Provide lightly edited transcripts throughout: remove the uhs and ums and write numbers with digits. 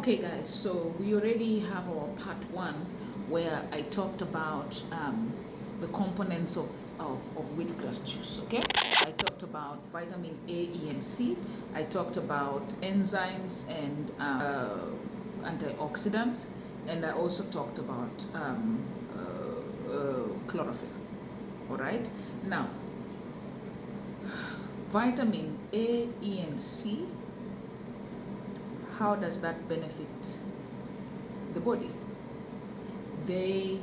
Okay, guys, so we already have our part one where I talked about the components of wheatgrass juice. Okay, I talked about vitamin A, E, and C. I talked about enzymes and antioxidants, and I also talked about chlorophyll. All right, now vitamin A, E, and C. How does that benefit the body? They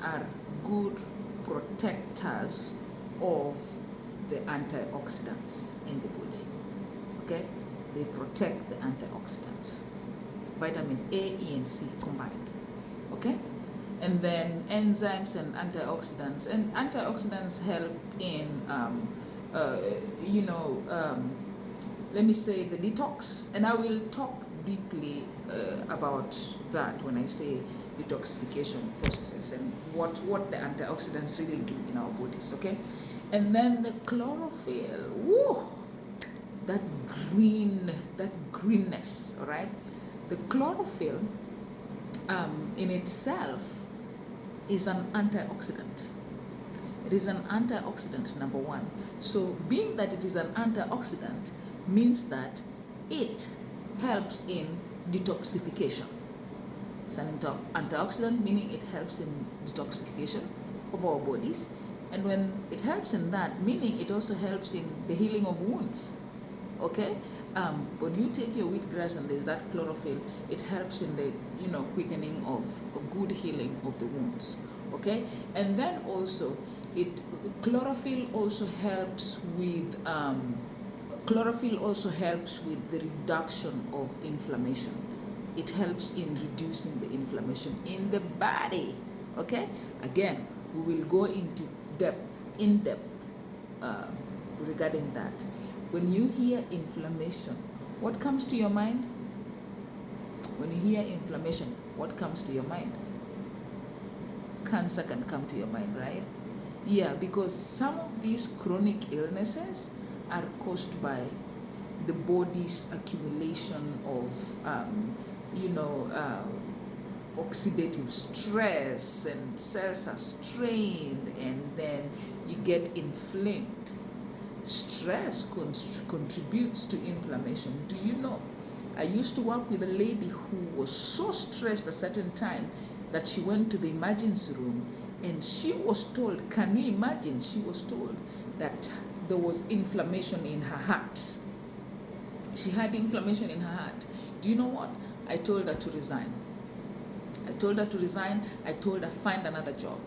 are good protectors of the antioxidants in the body. Okay, they protect the antioxidants. Vitamin A, E, and C combined. Okay, and then enzymes and antioxidants. And antioxidants help in, let me say, the detox. And I will talk deeply about that when I say detoxification processes and what the antioxidants really do in our bodies. Okay, and then the chlorophyll. Woo, that greenness. All right, the chlorophyll in itself is an antioxidant. It is an antioxidant, number one. So being that it is an antioxidant means that it helps in detoxification. It's an antioxidant, meaning it helps in detoxification of our bodies. And when it helps in that, meaning it also helps in the healing of wounds. Okay? When you take your wheatgrass and there's that chlorophyll, it helps in the quickening of a good healing of the wounds. Okay? And then also chlorophyll also helps with the reduction of inflammation. It helps in reducing the inflammation in the body. Okay, again, we will go into in depth regarding that. When you hear inflammation, what comes to your mind? When you hear inflammation, what comes to your mind? Cancer can come to your mind, right? Yeah, because some of these chronic illnesses are caused by the body's accumulation of, oxidative stress, and cells are strained, and then you get inflamed. Stress contributes to inflammation. Do you know? I used to work with a lady who was so stressed at a certain time that she went to the emergency room, and she was told, can you imagine? She was told that there was inflammation in her heart. She had inflammation in her heart. Do you know what? I told her to resign. I told her to find another job.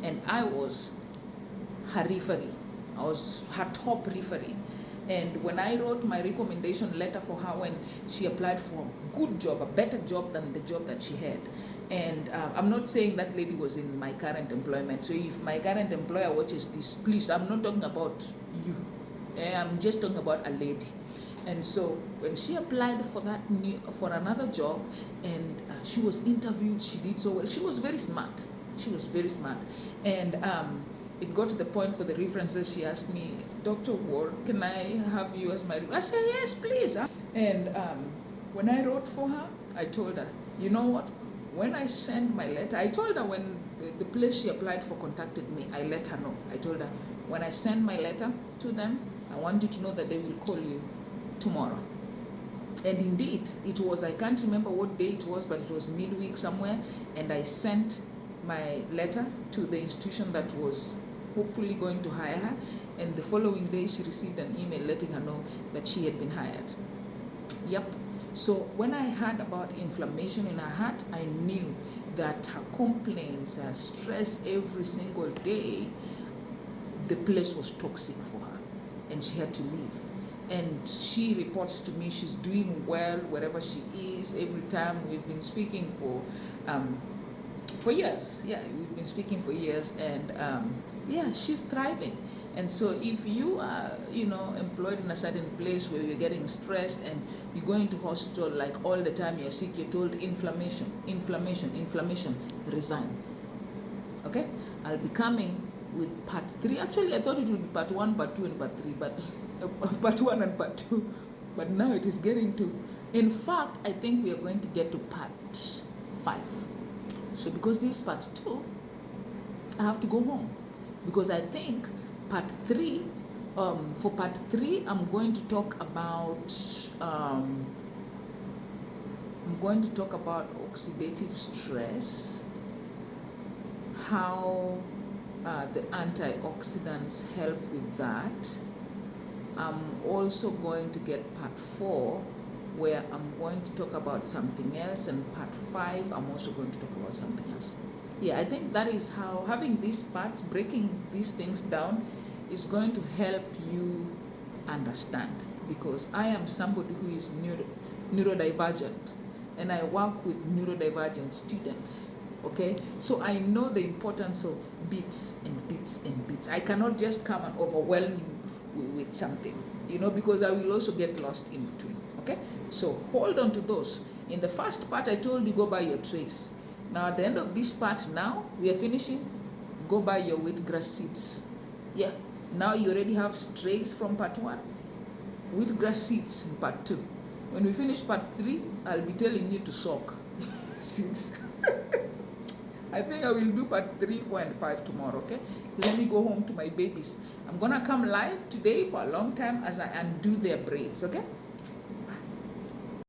And I was her referee. I was her top referee. And when I wrote my recommendation letter for her when she applied for a good job, a better job than the job that she had. And I'm not saying that lady was in my current employment. So if my current employer watches this, please, I'm not talking about you. I'm just talking about a lady. And so when she applied for another job, and she was interviewed, she did so well. She was very smart. And it got to the point for the references. She asked me, Dr. Ward, can I have you as my reference? I said, yes, please. And when I wrote for her, I told her, you know what? When I send my letter, I told her when the place she applied for contacted me, I let her know. I told her, when I send my letter to them, I want you to know that they will call you tomorrow. And indeed, it was, I can't remember what day it was, but it was midweek somewhere, and I sent my letter to the institution that was hopefully going to hire her, and the following day she received an email letting her know that she had been hired. Yep. So when I heard about inflammation in her heart, I knew that her complaints, her stress every single day, the place was toxic for her, and she had to leave. And she reports to me she's doing well wherever she is. Every time we've been speaking for years. Yeah, we've been speaking for years, and she's thriving. And so if you are, employed in a certain place where you're getting stressed and you go into hospital like all the time, you're sick, you're told inflammation, resign. Okay? I'll be coming with part 3. Actually, I thought it would be part 1, part 2, and part 3, but part 1 and part 2 But now it is getting to, in fact, I think we are going to get to part 5. So because this is part 2, I have to go home. Because I think part 3, for part 3, I'm going to talk about oxidative stress, how the antioxidants help with that. I'm also going to get part 4, where I'm going to talk about something else, and part 5, I'm also going to talk about something else. Yeah, I think that is how having these parts, breaking these things down, is going to help you understand, because I am somebody who is neurodivergent, and I work with neurodivergent students. Okay, so I know the importance of bits and bits and bits. I cannot just come and overwhelm you with something, because I will also get lost in between. Okay, so hold on to those. In the first part, I told you go buy your trays. Now at the end of this part, now we are finishing, go buy your wheatgrass seeds. Yeah, now you already have trays from part 1, wheatgrass seeds in part 2. When we finish part 3, I'll be telling you to soak seeds. I think I will do part 3, 4, and 5 tomorrow, okay? Let me go home to my babies. I'm gonna come live today for a long time as I undo their braids, okay?